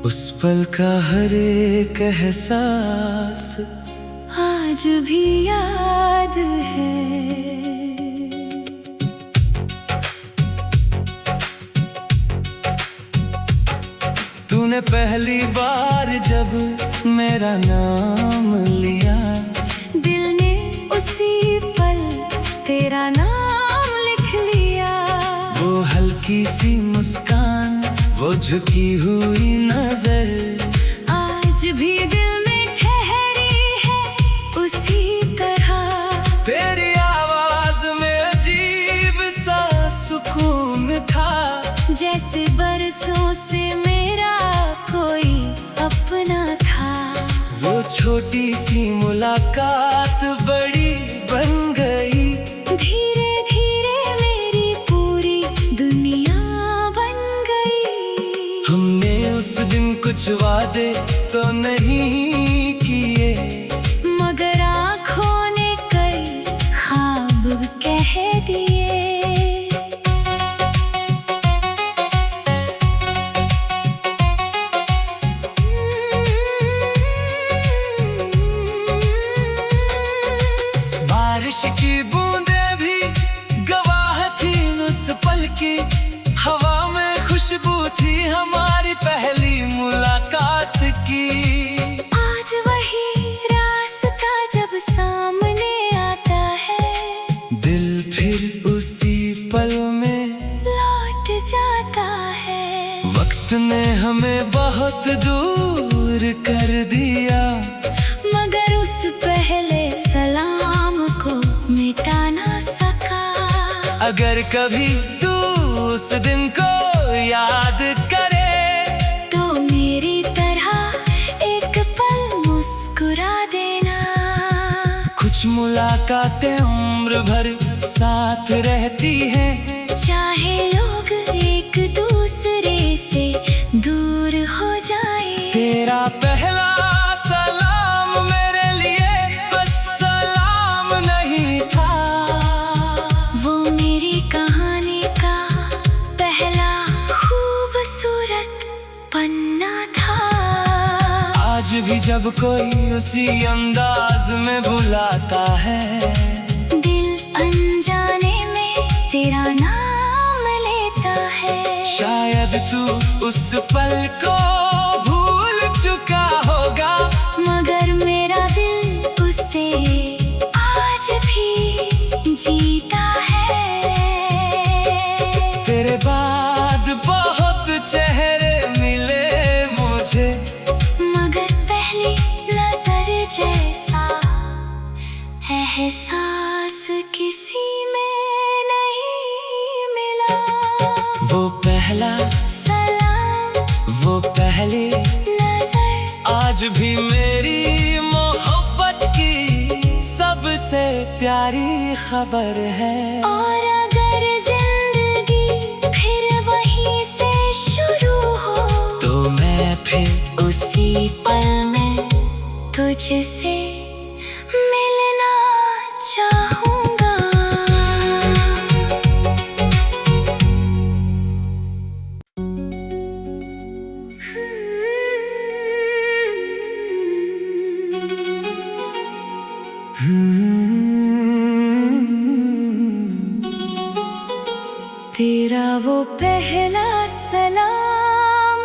उस पल का हर एक एहसास आज भी याद है। तूने पहली बार जब मेरा नाम लिया, दिल ने उसी पल तेरा नाम लिख लिया। वो हल्की सी मुस्कान, वो झुकी हुई नजर, आज भी दिल में ठहरी है उसी तरह। तेरी आवाज में अजीब सा सुकून था, जैसे बरसों से मेरा कोई अपना था। वो छोटी सी मुलाकात बड़ी बन गई। धीरे धीरे मेरी पूरी दुनिया बन गई। हमने उस दिन कुछ वादे तो नहीं किए, मगर आँखों ने कई ख्वाब कह दिए। बारिश की बूंदें भी गवाह थी उस पल की, हवा में खुशबू थी हमारी पहली मुलाकात की। आज वही रास्ता जब सामने आता है, दिल फिर उसी पल में लौट जाता है। वक्त ने हमें बहुत दूर कर दिया, मगर उस पहले सलाम को मिटा ना सका। अगर कभी तू उस दिन को याद करे, तो मेरी तरह एक पल मुस्कुरा देना। कुछ मुलाकातें उम्र भर साथ रहती हैं, चाहे लोग एक दूसरे से दूर हो जाए। तेरा पहला सलाम मेरे लिए बस सलाम नहीं था, वो मेरी कहानी का पहला खूबसूरत पन्ना था। आज भी जब कोई उसी अंदाज में बुलाता है, दिल अनजाने में तेरा नाम लेता है। शायद तू उस पल को भूल चुका होगा, मगर मेरा दिल उसे आज भी जीता है। तेरे बाद बहुत चेहरे मिले मुझे, मगर पहली नजर जैसा एहसास किसी में नहीं मिला। वो पहला सलाम, वो पहली नजर, आज भी मेरी मोहब्बत की सबसे प्यारी खबर है। और अगर जिंदगी फिर वहीं से शुरू हो, तो मैं फिर उसी पल में तुझसे मिलना चाहूंगा। तेरा वो पहला सलाम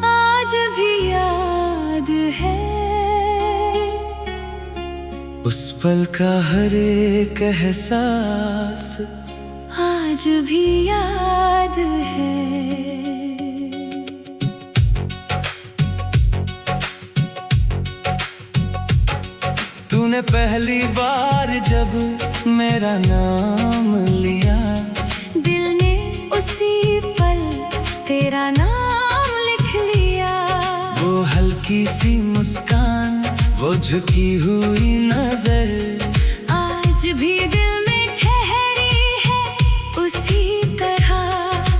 आज भी याद है। उस पल का हर एक एहसास आज भी याद है। तूने पहली बार जब मेरा नाम लिया, दिल ने उसी पल तेरा नाम लिख लिया। वो हल्की सी मुस्कान, वो झुकी हुई नजर, आज भी दिल में ठहरी है उसी तरह।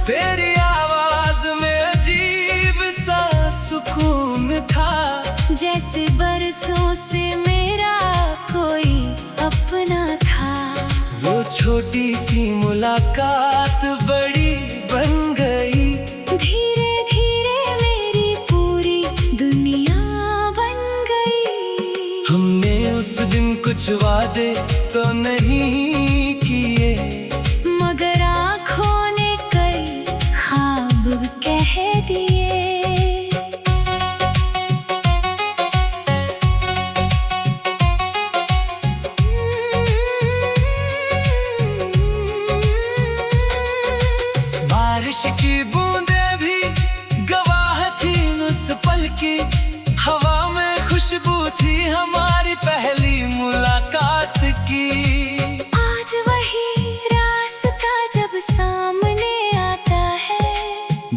तेरी आवाज में अजीब सा सुकून था, जैसे बरसों से मेरा कोई अपना था। वो छोटी सी मुलाकात बड़ी बन गई। धीरे धीरे मेरी पूरी वादे तो नहीं किए, मगर आँखों ने कई ख्वाब कह दिए। बारिश की बूंदें भी गवाह थी उस पल की, हवा में खुशबू थी हमारी पहली मुलाकात की। आज वही रास्ता जब सामने आता है,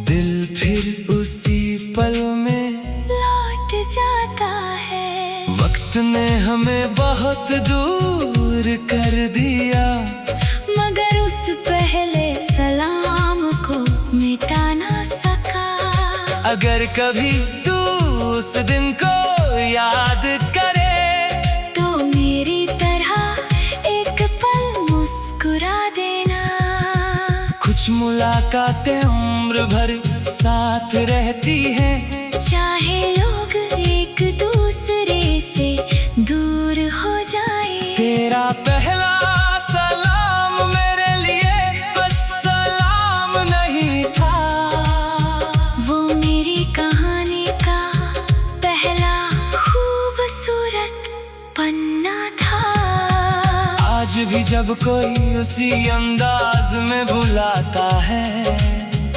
दिल फिर उसी पल में लौट जाता है। वक्त ने हमें बहुत दूर कर दिया, मगर उस पहले सलाम को मिटा ना सका। अगर कभी तू उस दिन को याद करे, तो मेरी तरह एक पल मुस्कुरा देना। कुछ मुलाकातें उम्र भर साथ रहती हैं, चाहे लोग एक दूसरे से दूर हो जाए। तेरा पहला सलाम मेरे लिए बस सलाम नहीं था, वो मेरी कहानी का पहला खूबसूरत पन्ना था। आज भी जब कोई उसी अंदाज में बुलाता है,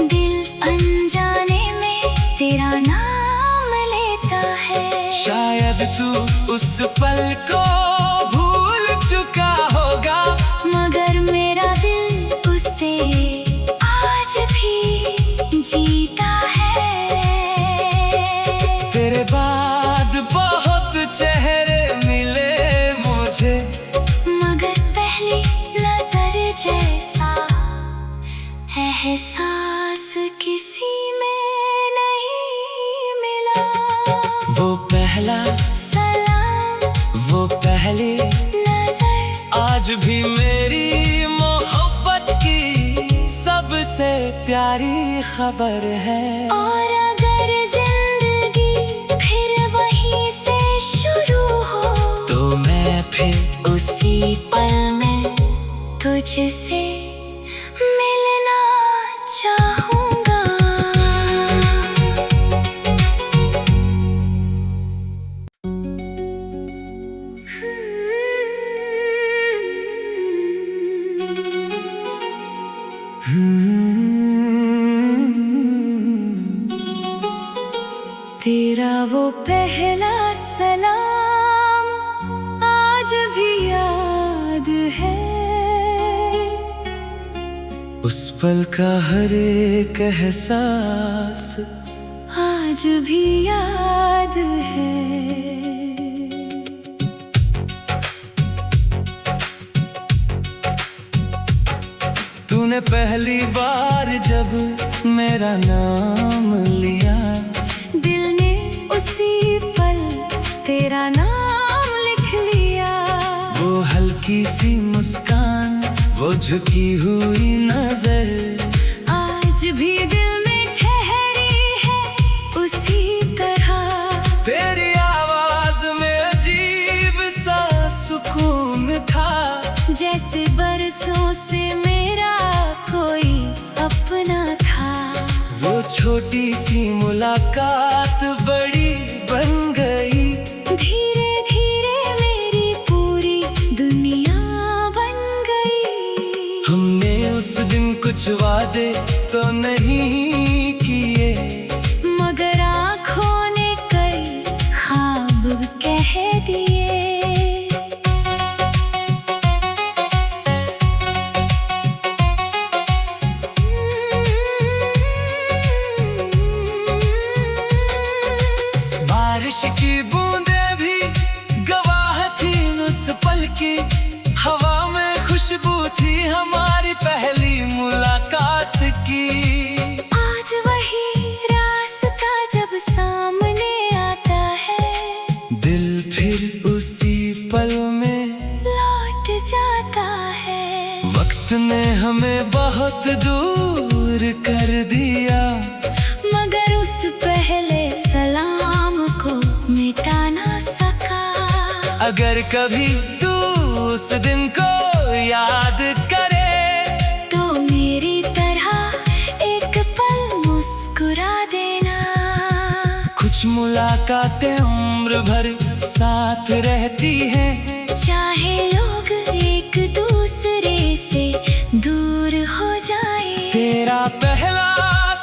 दिल अनजाने में तेरा नाम लेता है। शायद तू उस पल को भूल चुका होगा, मगर मेरा दिल उससे आज भी जीता है। तेरे बाद बहुत चेहरे मिले मुझे, मगर पहली नजर जैसा एहसास किसी में नहीं मिला। वो पहला सलाम, वो पहली नजर, आज भी मेरी मोहब्बत की सबसे प्यारी खबर है। और अगर जिंदगी फिर वहीं से शुरू हो, तो मैं फिर उसी पल में तुझसे मिलना चाहूंगा। तेरा वो पहला सलाम आज भी याद है, उस पल का हर एक एहसास आज भी याद है। तूने पहली बार जब मेरा नाम लिया, दिल ने उसी पल तेरा नाम लिख लिया। वो हल्की सी मुस्कान, वो झुकी हुई नजर, आज भी दिल में ठहरी है उसी तरह। तेरी आवाज में अजीब सा सुकून था, जैसे बरसों से मेरा कोई अपना था। वो छोटी सी मुलाकात बड़ी बन गई, धीरे धीरे मेरी पूरी दुनिया बन गई। हमने उस दिन कुछ वादे तो नहीं किए, मगर आँखों ने कई ख्वाब कह दिए। बारिश की बूंदें भी गवाह थी उस पल की, हवा में खुशबू थी हमारी पहली मुलाकात की। आज वही रास्ता जब सामने आता है, दिल फिर उसी पल में लौट जाता है। वक्त ने हमें बहुत दूर कर दिया, मगर उस पहले सलाम को मिटा ना सका। अगर कभी तू उस दिन को याद करे तो मेरी तरह एक पल मुस्कुरा देना। कुछ मुलाकातें उम्र भर साथ रहती हैं, चाहे लोग एक दूसरे से दूर हो जाए। तेरा पहला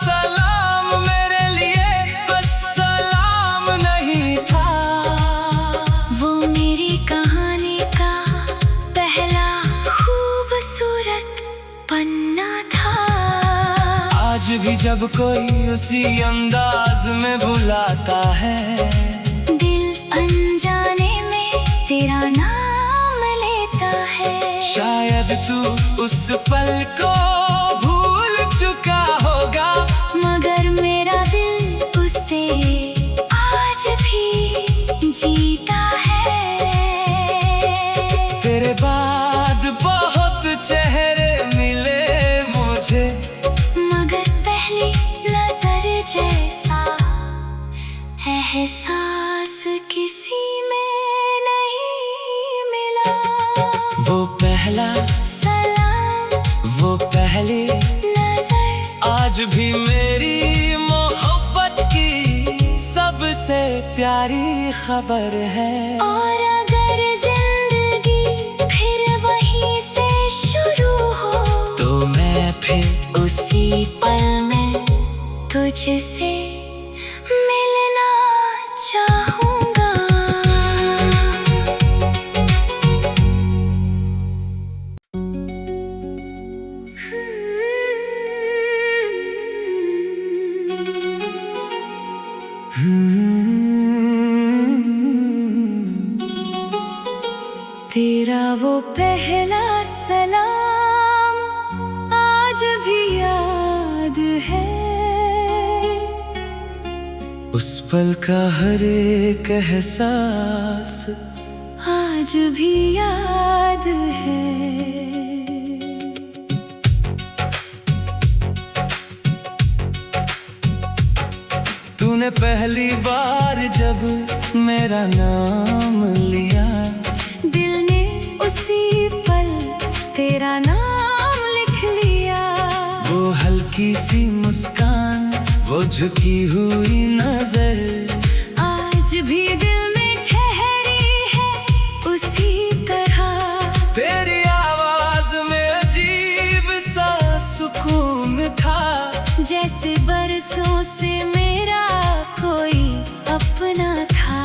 सलाम मेरे लिए बस सलाम नहीं था, वो मेरी कहानी का पहला खूबसूरत पन्ना था। आज भी जब कोई उसी अंदाज में बुलाता है, दिल अनजाने में तेरा नाम लेता है। शायद तू उस पल को भूल चुका होगा, मगर मेरा दिल उससे आज भी जीता है। तेरे बाद बहुत चेहरे मिले मुझे, मगर पहली नजर जैसा एहसास किसी में नहीं मिला। वो पहला सलाम, वो पहली नजर, आज भी मेरी मोहब्बत की सबसे प्यारी खबर है। और अगर जिंदगी फिर वहीं से शुरू हो, तो मैं फिर उसी पल में तुझसे मिलना चाहूंगा। तेरा वो पहला सलाम आज भी याद है। उस पल का हर एक एहसास आज भी याद है। तूने पहली बार जब मेरा नाम लिया, दिल ने उसी पल तेरा नाम लिख लिया। वो हल्की सी मुस्कान, वो झुकी हुई नजर, आज भी दिल में ठहरी है उसी तरह। तेरी आवाज में अजीब सा सुकून था, जैसे बरसों से मेरा कोई अपना था।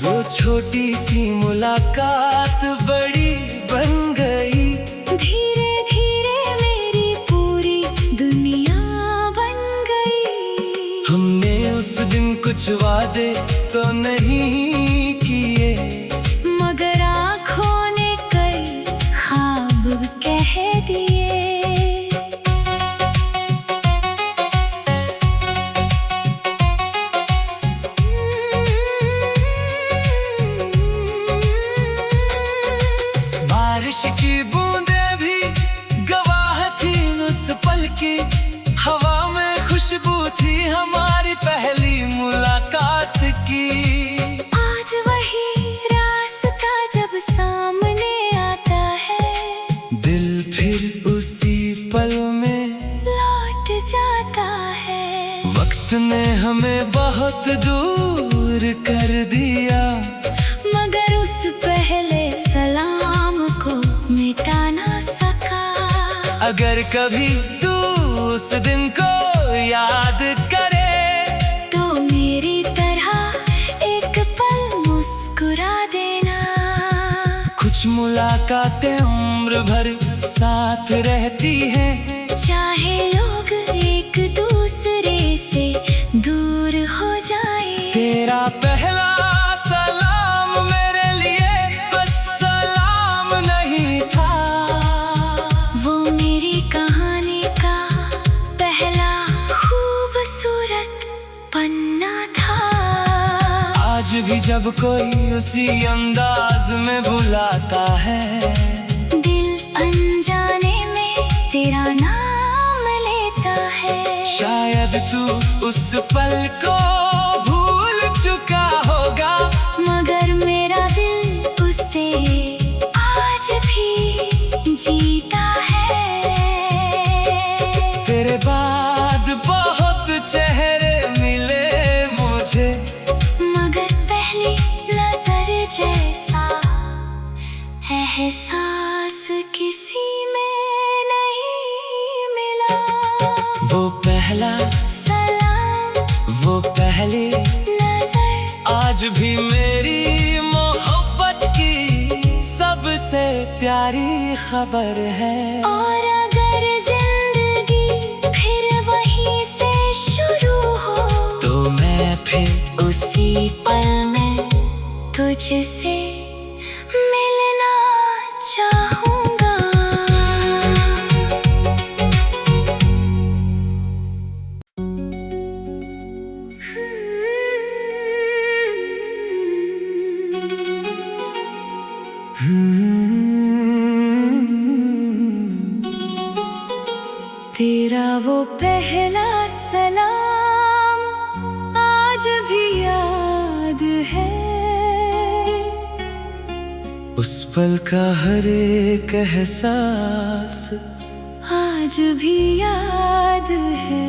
वो छोटी सी मुलाकात बड़ी बन गई, धीरे धीरे मेरी पूरी दुनिया बन गई। हमने उस दिन कुछ वादे तो नहीं किए, मगर आँखों ने कई ख्वाब कह दिए। बारिश की बूंदें भी गवाह थी उस पल की, हवा में खुशबू थी हमारी पहली मुलाकात की। आज वही रास्ता जब सामने आता है, दिल फिर उसी पल में लौट जाता है। वक्त ने हमें बहुत दूर कर दिया, मगर उस पहले सलाम को मिटा ना सका। अगर कभी तू उस दिन को याद करे, तो मेरी तरह एक पल मुस्कुरा देना। कुछ मुलाकातें उम्र भर साथ रहती हैं, चाहे लोग एक दूसरे से दूर हो जाए। तेरा पहला सलाम मेरे लिए बस सलाम नहीं था, वो मेरी कहानी का पहला खूबसूरत पन्ना था। आज भी जब कोई उसी अंदाज में बुलाता है, दिल अनजाने में तेरा नाम लेता है। शायद तू उस पल को भूल चुका होगा, मगर मेरा दिल उससे आज जीता है। तेरे बाद बहुत चेहरे मिले मुझे, मगर पहली नजर जैसा एहसास किसी में नहीं मिला। वो पहला सलाम, वो पहली नजर, आज भी मेरी मोहब्बत की सबसे प्यारी खबर है। और अगर जिंदगी फिर वहीं से शुरू हो, तो मैं फिर उसी पल में तुझसे मिलना चाहूंगा। तेरा वो पहला सलाम आज भी याद है। उस पल का हर एक एहसास आज भी याद है।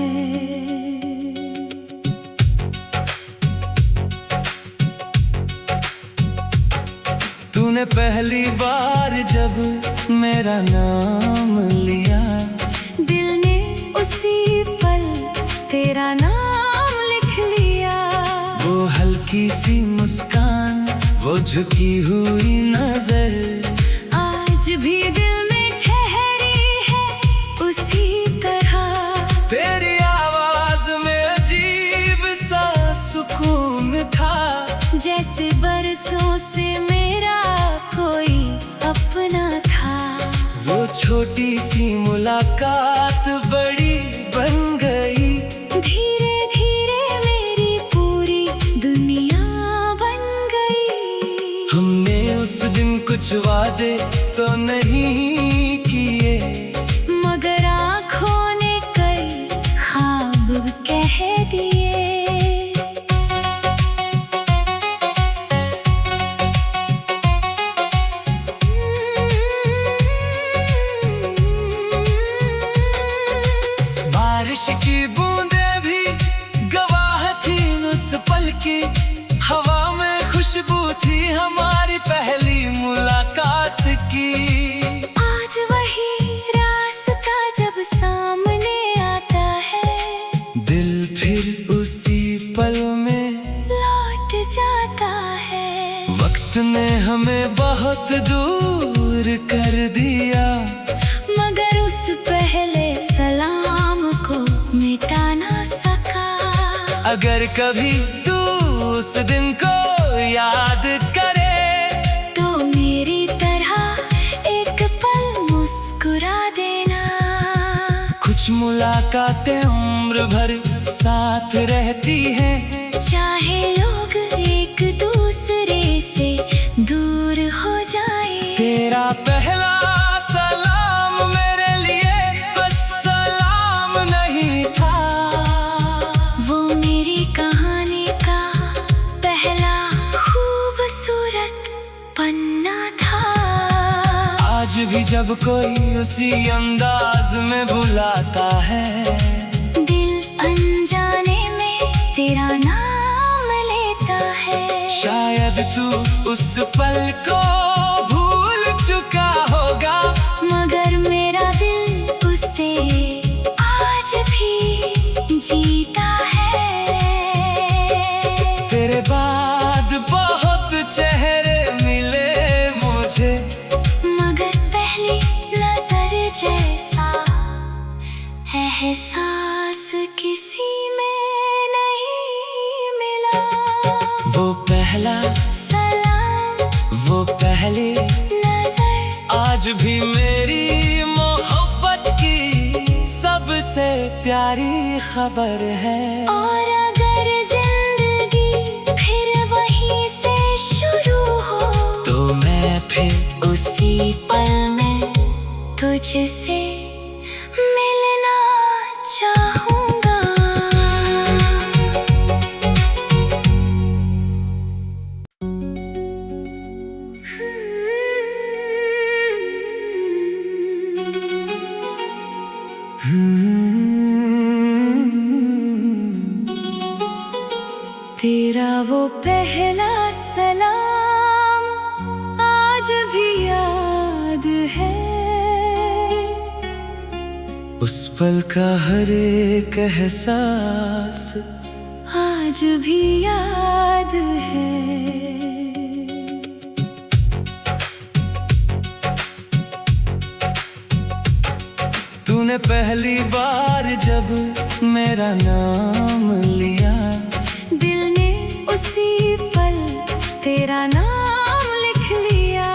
तूने पहली बार जब मेरा नाम लिया, दिल ने उसी पल तेरा नाम लिख लिया। वो हल्की सी मुस्कान, वो झुकी हुई नजर, आज भी दिल में ठहरी है उसी तरह। तेरी आवाज में अजीब सा सुकून था, जैसे बरसों से मेरा कोई अपना था। वो छोटी सी मुलाकात बड़ी बन गई, धीरे धीरे मेरी पूरी दुनिया बन गई। हमने उस दिन कुछ वादे तो नहीं किए, मगर आँखों ने कई ख्वाब कह दिए। बारिश की बूंदें भी गवाह थी उस पल की, हवा में खुशबू थी हमारी पहली मुलाकात की। आज वही रास्ता जब सामने आता है, दिल फिर उसी पल में लौट जाता है। वक्त ने हमें बहुत दूर कर दिया, मगर उस पहले सलाम को मिटा ना सका। अगर कभी तू उस दिन को याद करे, तो मेरी तरह एक पल मुस्कुरा देना। कुछ मुलाकातें उम्र भर साथ रहती हैं, चाहे लोग एक दूसरे से दूर हो जाए। तेरा पहला सलाम मेरे लिए बस सलाम नहीं था, वो मेरी कहानी का पहला खूबसूरत पन्ना था। आज भी जब कोई उसी अंदाज में बुलाता है, दिल अनजाने में तेरा नाम लेता है। शायद तू उस पल को भूल चुका होगा, मगर मेरा दिल उसे आज भी जीता है। तेरे बाद बहुत चेहरे मिले मुझे, मगर पहली नजर जैसा एहसास किसी में नहीं मिला। वो पहला सलाम, वो पहली नजर, आज भी मेरी मोहब्बत की सबसे प्यारी खबर है। और अगर जिंदगी फिर वहीं से शुरू हो, तो मैं फिर उसी पल में तुझसे मिलना चाहूंगा। तेरा वो पहला सलाम आज भी याद है, उस पल का हर एक एहसास आज भी याद है। तूने पहली बार जब मेरा नाम लिया, दिल ने उसी पल तेरा नाम लिख लिया।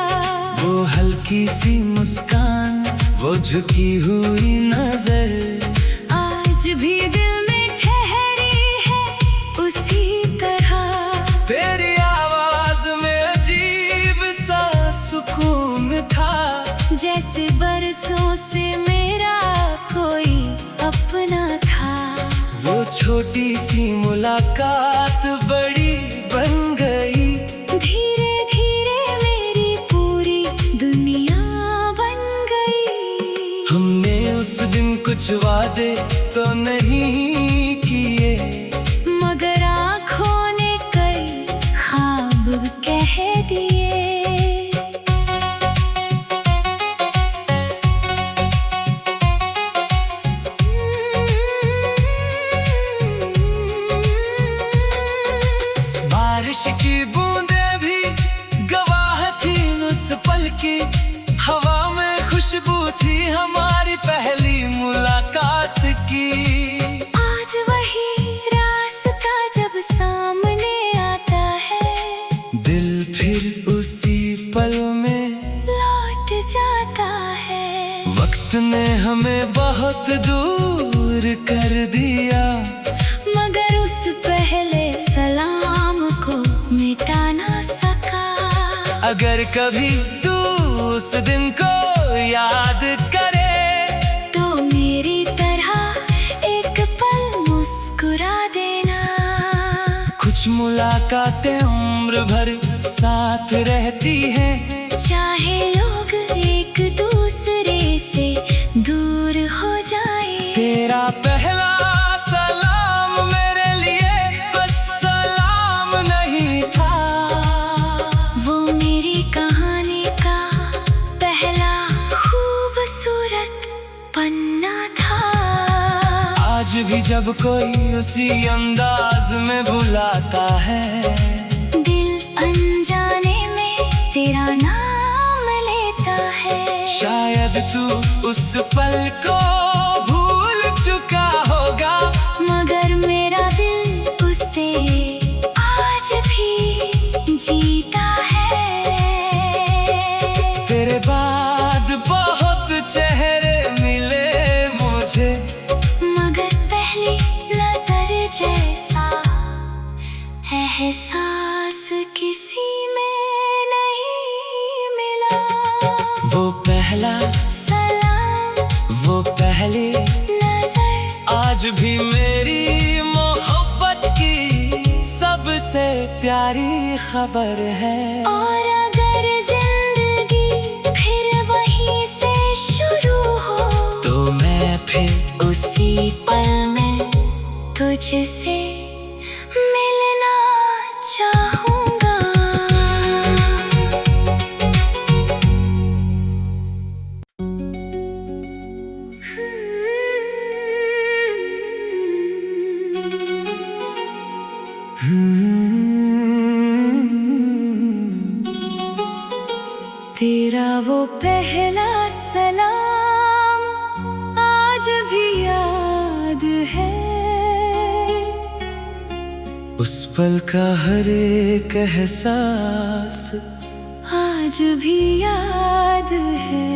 वो हल्की सी मुस्कान, वो झुकी हुई नजर, आज भी दिल में ठहरी है उसी तरह। तेरी आवाज में अजीब सा सुकून था, जैसे बरसों से मेरा कोई अपना था। वो छोटी सी मुलाकात बड़ी बन गई, धीरे धीरे मेरी पूरी दुनिया बन गई। हमने उस दिन कुछ वादे तो नहीं किए, मगर आँखों ने कई ख्वाब कह दिए। बारिश की बूंदें भी गवाह थी उस पल की, हवा में खुशबू थी हमारी पहली मुलाकात की। आज वही रास्ता जब सामने आता है, दिल फिर उसी पल में लौट जाता है। वक्त ने हमें बहुत दूर कर दिया, मगर उस पहले सलाम को मिटा ना सका। अगर कभी तू उस दिन को याद करे, तो मेरी तरह एक पल मुस्कुरा देना। कुछ मुलाकातें उम्र भर साथ रहती हैं, चाहे लोग एक दूसरे से दूर हो जाए। तेरा पहला सलाम मेरे लिए बस सलाम नहीं था, वो मेरी कहानी का पहला खूबसूरत पन्ना था। आज भी जब कोई उसी अंदाज में बुलाता है, दिल अनजाने में तेरा नाम लेता है। शायद तू उस पल को भूल चुका होगा, मगर मेरा दिल उससे आज भी जीता है। तेरे बाद बहुत चेहरे मिले मुझे, मगर पहली नजर जैसा एहसास किसी में नहीं मिला। वो पहला सलाम, वो पहली नजर आज भी मेरी मोहब्बत की सबसे प्यारी खबर है। और अगर जिंदगी फिर वहीं से शुरू हो, तो मैं फिर उसी पल में तुझसे मिलना चाहूंगा। तेरा वो पहला सलाम आज भी याद है, उस पल का हर एक एहसास आज भी याद है।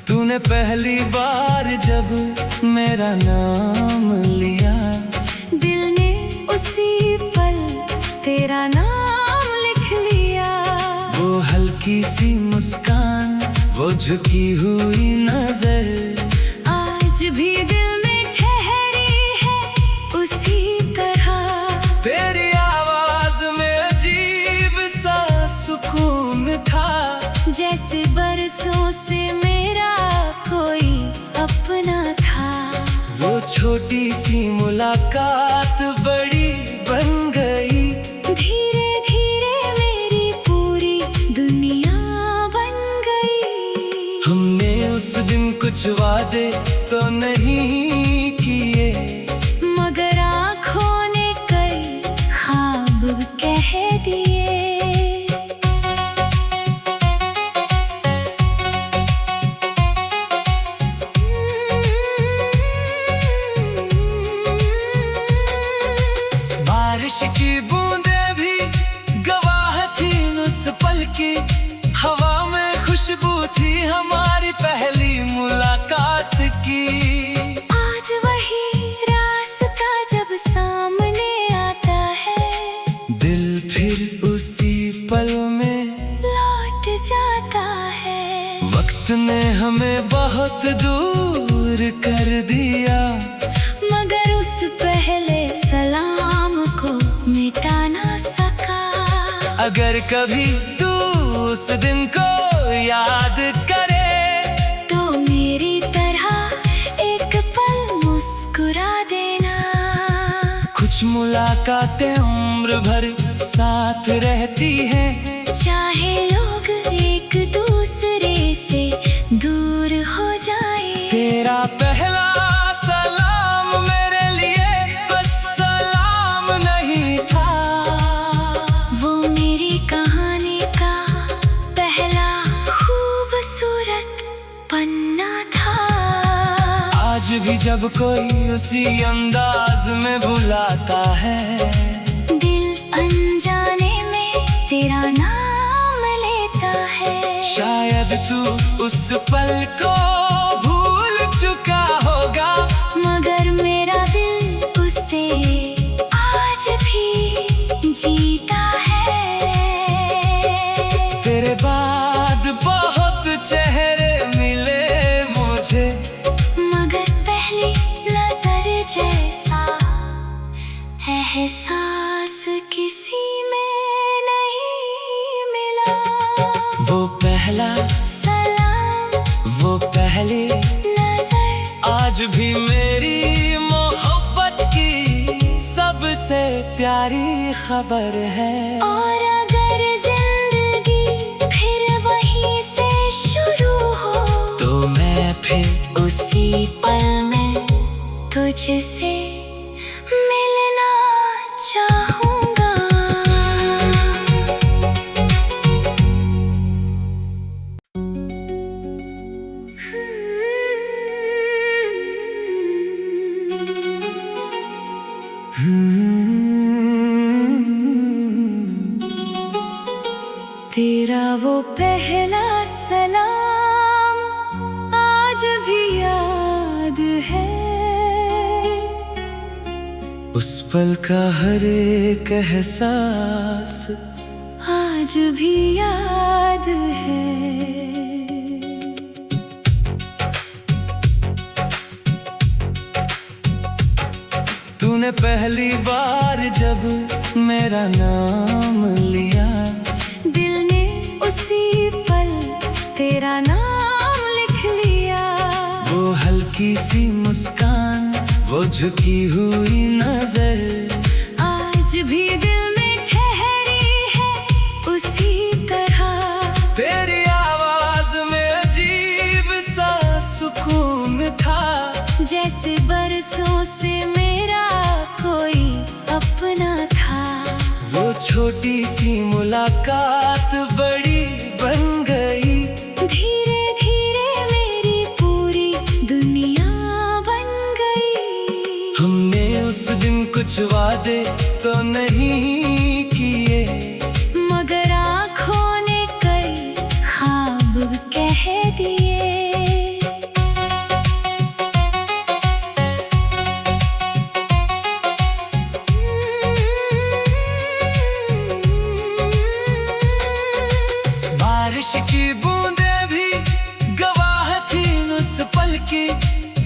तूने पहली बार जब मेरा नाम लिया, दिल ने उसी पल तेरा नाम लिख लिया। वो हल्की सी मुस्कान, वो झुकी हुई नजर, आज भी दिल में ठहरी है उसी तरह। तेरी आवाज में अजीब सा सुकून जैसे बरसों से मेरा कोई अपना था। वो छोटी सी मुलाकात बड़ी बन गई। धीरे धीरे मेरी पूरी दुनिया बन गई। हमने उस दिन कुछ वादे तो नहीं किए, मगर आँखों ने कई ख्वाब कह दिए। बारिश की बूंदें भी गवाह थी उस पल की। हवा में खुशबू थी हमारी पहली मुलाकात की। आज वही रास्ता जब सामने आता है, दिल फिर उसी पल में लौट जाता है। वक्त ने हमें बहुत दूर कर दिया, मगर उस पहले सलाम को मिटा ना सका। अगर कभी तू उस दिन को याद करे, तो मेरी तरह एक पल मुस्कुरा देना। कुछ मुलाकातें उम्र भर साथ रहती हैं, चाहे लोग एक दूसरे से दूर हो जाए। तेरा पहला सलाम मेरे लिए बस सलाम नहीं था, वो मेरी कहानी का पहला खूबसूरत पन्ना था। आज भी जब कोई उसी अंदाज में बुलाता है, दिल अनजाने में तेरा नाम लेता है। शायद तू उस पल को भूल चुका होगा, मगर मेरा दिल उसे आज भी जीता है। तेरे बाद बहुत चेहरे मिले मुझे, मगर पहली नजर जैसा एहसास किसी में नहीं मिला। वो पहला सलाम, वो पहली नजर, आज भी मेरी मोहब्बत की सबसे प्यारी खबर है। और अगर जिंदगी फिर वहीं से शुरू हो, तो मैं फिर उसी पल में तुझसे मिलना चाहूंगा। तेरा वो पहला सलाम आज भी याद है। उस पल का हर एक एहसास आज भी याद है। तूने पहली बार जब मेरा नाम लिया, दिल ने उसी पल तेरा नाम लिख लिया। वो हल्की सी मुस्कान, वो झुकी हुई नजर, आज भी दिल में ठहरी है उसी तरह। तेरी आवाज में अजीब सा सुकून था, जैसे बरसों से मेरा कोई अपना था। वो छोटी सी मुलाकात बड़ी बन गई। धीरे धीरे मेरी पूरी दुनिया बन गई। हमने उस दिन कुछ वादे तो नहीं किए, मगर आँखों ने कई ख्वाब कह दिए। बारिश की बूंदें भी गवाह थी उस पल की।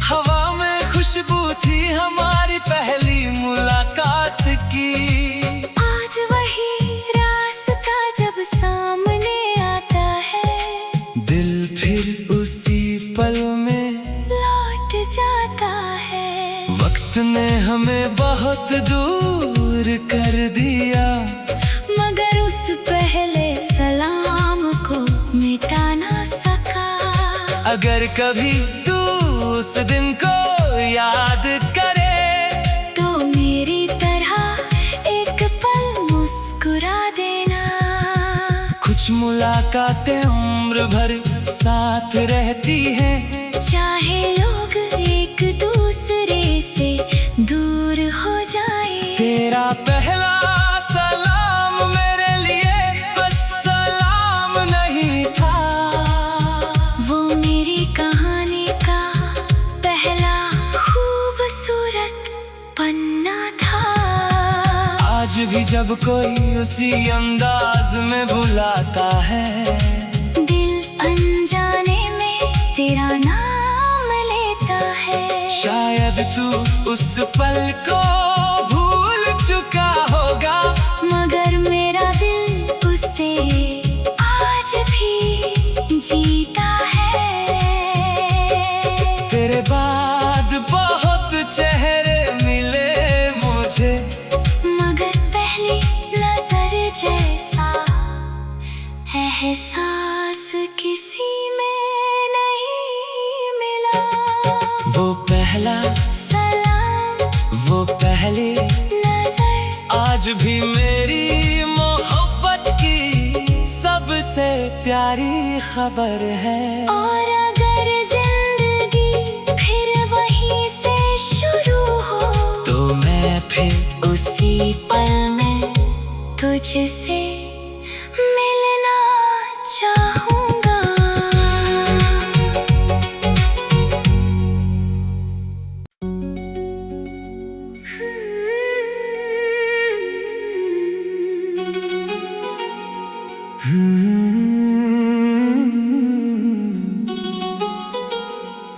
हवा में खुशबू थी हमारी पहली मुलाकात की। आज वही रास्ता जब सामने आता है, अगर कभी तू उस दिन को याद करे तो मेरी तरह एक पल मुस्कुरा देना। कुछ मुलाकातें उम्र भर साथ रहती हैं, चाहे लोग एक दूसरे से दूर हो जाए। तेरा पहला सलाम मेरे लिए बस सलाम नहीं था, वो मेरी कहानी का पहला खूबसूरत पन्ना था। आज भी जब कोई उसी अंदाज में बुलाता है, दिल अनजाने में तेरा नाम लेता है। शायद तू उस पल को भूल चुका होगा, मगर मेरा दिल उससे आज भी जीता है। तेरे बाद बहुत चेहरे मिले मुझे, मगर पहली नजर जैसा एहसास किसी में नहीं मिला। वो पहला सलाम, वो पहली नजर, आज भी मेरी मोहब्बत की सबसे प्यारी खबर है। और अगर जिंदगी फिर वहीं से शुरू हो, तो मैं फिर उसी पल में तुझसे मिलना चाहूंगा।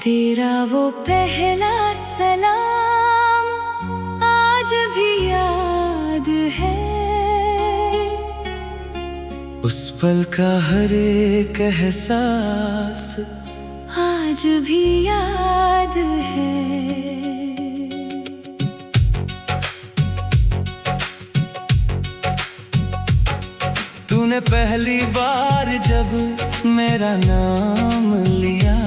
तेरा वो पहला सलाम आज भी याद है। उस पल का हर एक एहसास आज भी याद है। तूने पहली बार जब मेरा नाम लिया,